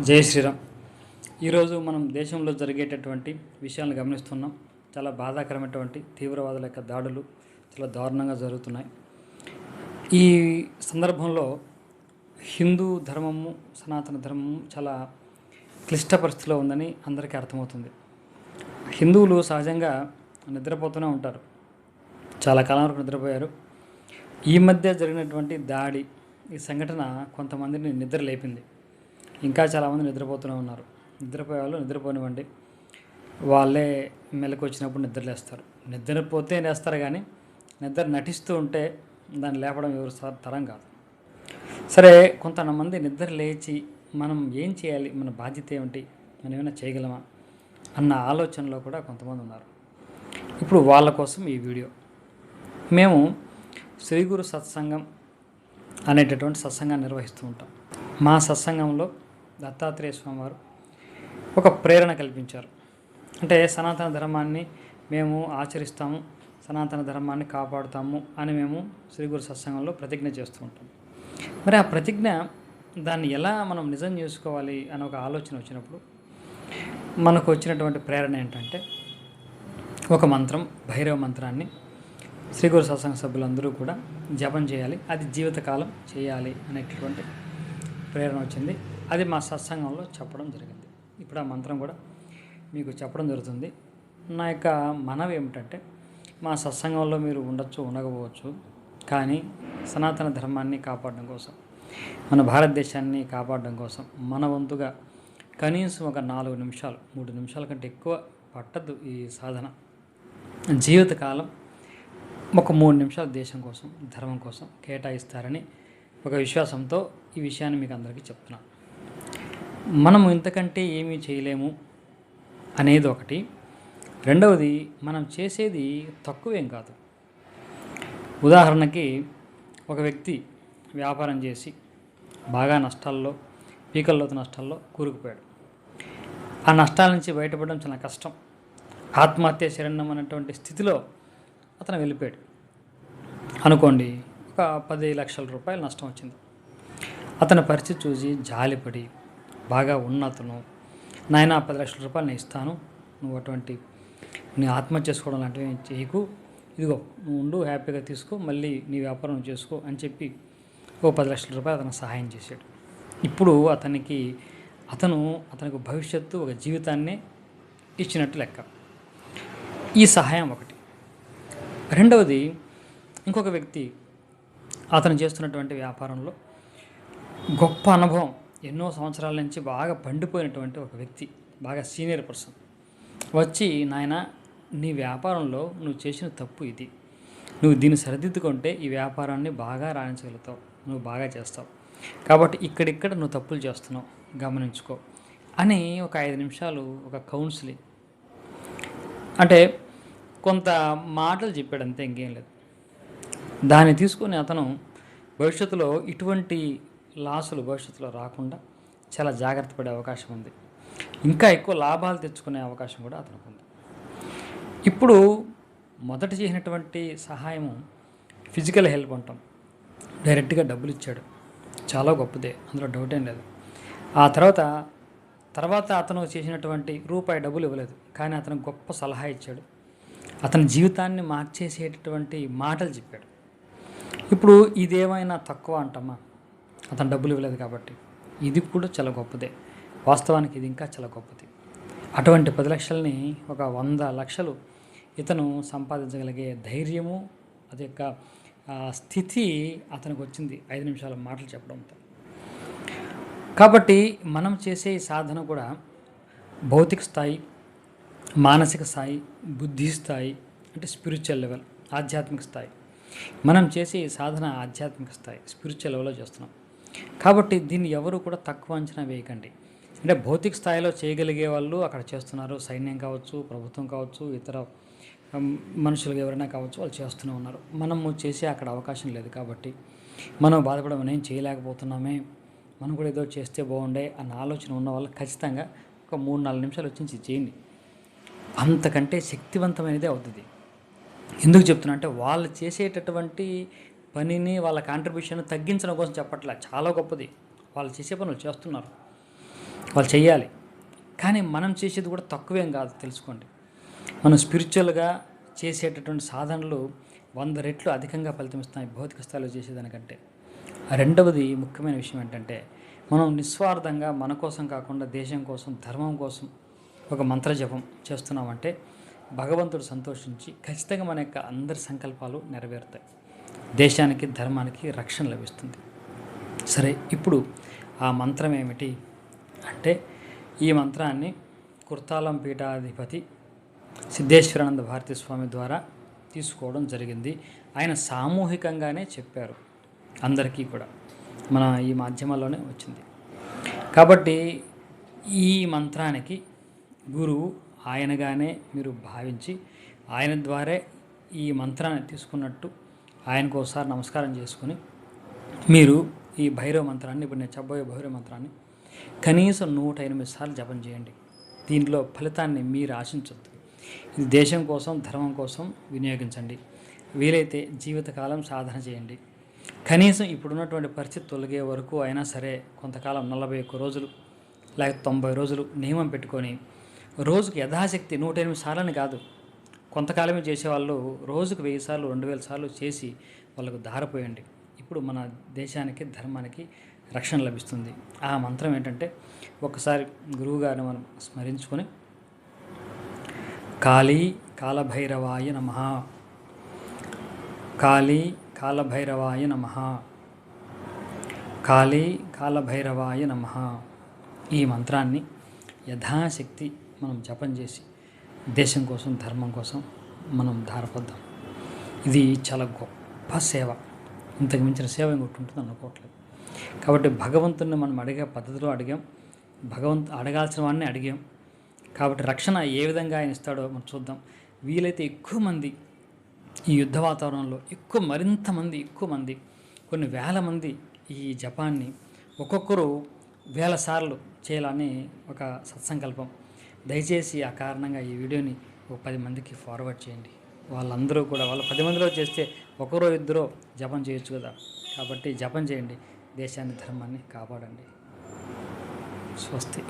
జై శ్రీరామ్. ఈరోజు మనం దేశంలో జరిగేటటువంటి విషయాలను గమనిస్తున్నాం. చాలా బాధాకరమైనటువంటి తీవ్రవాదుల యొక్క దాడులు చాలా దారుణంగా జరుగుతున్నాయి. ఈ సందర్భంలో హిందూ ధర్మము, సనాతన ధర్మము చాలా క్లిష్ట పరిస్థితిలో ఉందని అందరికీ అర్థమవుతుంది. హిందువులు సహజంగా నిద్రపోతూనే ఉంటారు, చాలా కాలం వరకు నిద్రపోయారు. ఈ మధ్య జరిగినటువంటి దాడి, ఈ సంఘటన కొంతమందిని నిద్ర లేపింది. ఇంకా చాలామంది నిద్రపోతూనే ఉన్నారు. నిద్రపోయే వాళ్ళు నిద్రపోనివ్వండి, వాళ్ళే మెలకు వచ్చినప్పుడు నిద్రలేస్తారు. నిద్రపోతే లేస్తారు, కానీ నిద్ర నటిస్తూ ఉంటే దాన్ని లేపడం ఎవరు తరం కాదు. సరే, కొంతమంది నిద్ర లేచి మనం ఏం చేయాలి, మన బాధ్యత ఏమిటి, మనం ఏమైనా చేయగలమా అన్న ఆలోచనలో కూడా కొంతమంది ఉన్నారు. ఇప్పుడు వాళ్ళ కోసం ఈ వీడియో. మేము శ్రీ గురు సత్సంగం అనేటటువంటి సత్సంగాన్ని నిర్వహిస్తూ ఉంటాం. మా సత్సంగంలో దత్తాత్రేయ స్వామి వారు ఒక ప్రేరణ కల్పించారు. అంటే సనాతన ధర్మాన్ని మేము ఆచరిస్తాము, సనాతన ధర్మాన్ని కాపాడుతాము అని మేము శ్రీ గురు సత్సంగంలో ప్రతిజ్ఞ చేస్తూ ఉంటాం. మరి ఆ ప్రతిజ్ఞ దాన్ని ఎలా మనం నిజం చేసుకోవాలి అని ఒక ఆలోచన వచ్చినప్పుడు మనకు వచ్చినటువంటి ప్రేరణ ఏంటంటే, ఒక మంత్రం, భైరవ మంత్రాన్ని శ్రీ గురు సత్సంగ సభ్యులందరూ కూడా జపం చేయాలి, అది జీవితకాలం చేయాలి అనేటటువంటి ప్రేరణ వచ్చింది. అది మా సత్సంగంలో చెప్పడం జరిగింది. ఇప్పుడు ఆ మంత్రం కూడా మీకు చెప్పడం జరుగుతుంది. నా యొక్క మనవి ఏమిటంటే, మా సత్సంగంలో మీరు ఉండొచ్చు, ఉండకపోవచ్చు, కానీ సనాతన ధర్మాన్ని కాపాడడం కోసం, మన భారతదేశాన్ని కాపాడడం కోసం మన వంతుగా కనీసం ఒక 4 నిమిషాలు, 3 నిమిషాల కంటే ఎక్కువ పట్టద్దు ఈ సాధన. జీవితకాలం ఒక 3 నిమిషాలు దేశం కోసం, ధర్మం కోసం కేటాయిస్తారని ఒక విశ్వాసంతో ఈ విషయాన్ని మీకు అందరికీ చెప్తున్నాను. మనము ఇంతకంటే ఏమీ చేయలేము అనేది ఒకటి. రెండవది, మనం చేసేది తక్కువేం కాదు. ఉదాహరణకి, ఒక వ్యక్తి వ్యాపారం చేసి బాగా నష్టాల్లో, పీకల్లోతు నష్టాల్లో కూరుకుపోయాడు. ఆ నష్టాల నుంచి బయటపడడం చాలా కష్టం. ఆత్మహత్య శరణం అనేటువంటి స్థితిలో అతను వెళ్ళిపోయాడు అనుకోండి. ఒక 10 లక్షల రూపాయలు నష్టం వచ్చింది. అతని పరిస్థితి చూసి జాలిపడి, బాగా ఉన్నతను, నాయన 10 లక్షల రూపాయలు నేను ఇస్తాను, నువ్వు అటువంటి నీ ఆత్మహత్య చేసుకోవడం లాంటివి చేయకు, ఇదిగో నువ్వు ఉండు, హ్యాపీగా తీసుకో, మళ్ళీ నీ వ్యాపారం చేసుకో అని చెప్పి ఓ 10 లక్షల రూపాయలు అతనికి సహాయం చేశాడు. ఇప్పుడు అతనికి భవిష్యత్తు, ఒక జీవితాన్ని ఇచ్చినట్టు లెక్క. ఈ సహాయం ఒకటి. రెండవది, ఇంకొక వ్యక్తి అతను చేస్తున్నటువంటి వ్యాపారంలో గొప్ప అనుభవం, ఎన్నో సంవత్సరాల నుంచి బాగా పండిపోయినటువంటి ఒక వ్యక్తి, బాగా సీనియర్ పర్సన్ వచ్చి, నాయన నీ వ్యాపారంలో నువ్వు చేసిన తప్పు ఇది, నువ్వు దీన్ని సరిదిద్దుకుంటే ఈ వ్యాపారాన్ని బాగా రాణించగలుగుతావు, నువ్వు బాగా చేస్తావు, కాబట్టి ఇక్కడిక్కడ నువ్వు తప్పులు చేస్తున్నావు, గమనించుకో అని ఒక 5 నిమిషాలు ఒక కౌన్సిలింగ్, అంటే కొంత మాటలు చెప్పాడు అంతే, ఇంకేం లేదు. దాన్ని తీసుకొని అతను భవిష్యత్తులో ఇటువంటి లాసులు భవిష్యత్తులో రాకుండా చాలా జాగ్రత్త పడే అవకాశం ఉంది. ఇంకా ఎక్కువ లాభాలు తెచ్చుకునే అవకాశం కూడా అతనికి ఉంది. ఇప్పుడు మొదట చేసినటువంటి సహాయము ఫిజికల్ హెల్ప్ అంటాం, డైరెక్ట్గా డబ్బులు ఇచ్చాడు, చాలా గొప్పదే, అందులో డౌట్ ఏం లేదు. ఆ తర్వాత అతను చేసినటువంటి రూపాయి డబ్బులు ఇవ్వలేదు, కానీ అతను గొప్ప సలహా ఇచ్చాడు, అతని జీవితాన్ని మార్చేసేటటువంటి మాటలు చెప్పాడు. ఇప్పుడు ఇదేమైనా తక్కువ అంటామా? అతను డబ్బులు ఇవ్వలేదు కాబట్టి. ఇది కూడా చాలా గొప్పదే, వాస్తవానికి ఇది ఇంకా చాలా గొప్పది. అటువంటి 10 లక్షల్ని ఒక 100 లక్షలు ఇతను సంపాదించగలిగే ధైర్యము, అది యొక్క స్థితి అతనికి వచ్చింది 5 నిమిషాల మాటలు చెప్పడంతో. కాబట్టి మనం చేసే ఈ సాధన కూడా భౌతిక స్థాయి, మానసిక స్థాయి, బుద్ధి స్థాయి, అంటే స్పిరిచువల్ లెవెల్, ఆధ్యాత్మిక స్థాయి. మనం చేసే ఈ సాధన ఆధ్యాత్మిక స్థాయి, స్పిరిచువల్ లెవెల్లో చేస్తున్నాం. కాబట్టి దీన్ని ఎవరు కూడా తక్కువ అంచనా వేయకండి. అంటే భౌతిక స్థాయిలో చేయగలిగే వాళ్ళు అక్కడ చేస్తున్నారు, సైన్యం కావచ్చు, ప్రభుత్వం కావచ్చు, ఇతర మనుషులు ఎవరైనా కావచ్చు, వాళ్ళు చేస్తూనే ఉన్నారు. మనము చేసే అక్కడ అవకాశం లేదు కాబట్టి మనం బాధపడడం, ఏం చేయలేకపోతున్నామే, మనం కూడా ఏదో చేస్తే బాగుండే అన్న ఆలోచన ఉన్న వాళ్ళు ఖచ్చితంగా ఒక 3-4 నిమిషాలు వచ్చి చేయండి. అంతకంటే శక్తివంతమైనదే అవుతుంది. ఎందుకు చెప్తున్నా అంటే, వాళ్ళు చేసేటటువంటి పనిని, వాళ్ళ కాంట్రిబ్యూషన్ తగ్గించడం కోసం చెప్పట్లే, చాలా గొప్పది, వాళ్ళు చేసే పనులు చేస్తున్నారు. వాళ్ళు చేయాలి. కానీ మనం చేసేది కూడా తక్కువేం కాదు, తెలుసుకోండి. మనం స్పిరిచువల్గా చేసేటటువంటి సాధనలు 100 రెట్లు అధికంగా ఫలితమిస్తాయి భౌతిక స్థాయిలో చేసేదానికంటే. రెండవది ముఖ్యమైన విషయం ఏంటంటే, మనం నిస్వార్థంగా మన కోసం కాకుండా దేశం కోసం, ధర్మం కోసం ఒక మంత్ర జపం చేస్తున్నామంటే భగవంతుడు సంతోషించి ఖచ్చితంగా మన యొక్క అందరి సంకల్పాలు నెరవేరుతాయి. దేశానికి, ధర్మానికి రక్షణ లభిస్తుంది. సరే, ఇప్పుడు ఆ మంత్రం ఏమిటి అంటే, ఈ మంత్రాన్ని కుర్తాలం పీఠాధిపతి సిద్ధేశ్వరానంద భారతీ స్వామి ద్వారా తీసుకోవడం జరిగింది. ఆయన సామూహికంగానే చెప్పారు అందరికీ కూడా, మన ఈ మాధ్యమాల్లోనే వచ్చింది. కాబట్టి ఈ మంత్రానికి గురువు ఆయనగానే మీరు భావించి ఆయన ద్వారే ఈ మంత్రాన్ని తీసుకున్నట్టు ఆయనకు ఒకసారి నమస్కారం చేసుకుని మీరు ఈ భైరవ మంత్రాన్ని, ఇప్పుడు నేను చెప్పబోయే భైరవ మంత్రాన్ని కనీసం 108 సార్లు జపం చేయండి. దీంట్లో ఫలితాన్ని మీరు ఆశించొద్దు. ఇది దేశం కోసం, ధర్మం కోసం వినియోగించండి. వీలైతే జీవితకాలం సాధన చేయండి. కనీసం ఇప్పుడున్నటువంటి పరిస్థితి తొలగే వరకు అయినా సరే కొంతకాలం 41 రోజులు లేక 90 రోజులు నియమం పెట్టుకొని రోజుకి యథాశక్తి 108 సార్లని కాదు, కొంతకాలమే చేసేవాళ్ళు రోజుకు 1000 సార్లు, 2000 సార్లు చేసి వాళ్ళకు ధారపోయండి. ఇప్పుడు మన దేశానికి, ధర్మానికి రక్షణ లభిస్తుంది. ఆ మంత్రం ఏంటంటే, ఒకసారి గురువుగారిని మనం స్మరించుకొని కాళీ కాలభైరవాయ నమః, కాళీ కాలభైరవాయ నమః, కాళీ కాలభైరవాయ నమః, ఈ మంత్రాన్ని యథాశక్తి మనం జపం చేసి దేశం కోసం, ధర్మం కోసం మనం ధారపోద్దాం. ఇది చాలా గొప్ప సేవ. ఇంతకు మించిన సేవ ఇంకొకటి ఉంటుంది అనుకోవట్లేదు. కాబట్టి భగవంతుని మనం అడిగే పద్ధతిలో అడిగాం, అడగాల్సిన వాడిని అడిగాం. కాబట్టి రక్షణ ఏ విధంగా ఆయన ఇస్తాడో మనం చూద్దాం. వీలైతే ఎక్కువ మంది ఈ యుద్ధ వాతావరణంలో ఎక్కువ మంది కొన్ని వేల మంది ఈ జపాన్ని ఒక్కొక్కరు 1000 సార్లు చేయాలని ఒక సత్సంకల్పం. దయచేసి ఆ కారణంగా ఈ వీడియోని ఒక 10 మందికి ఫార్వర్డ్ చేయండి. వాళ్ళందరూ కూడా, వాళ్ళ 10 మందిలో చేస్తే ఒకరో ఇద్దరో జపం చేయొచ్చు కదా. కాబట్టి జపం చేయండి, దేశాన్ని, ధర్మాన్ని కాపాడండి. స్వస్తి.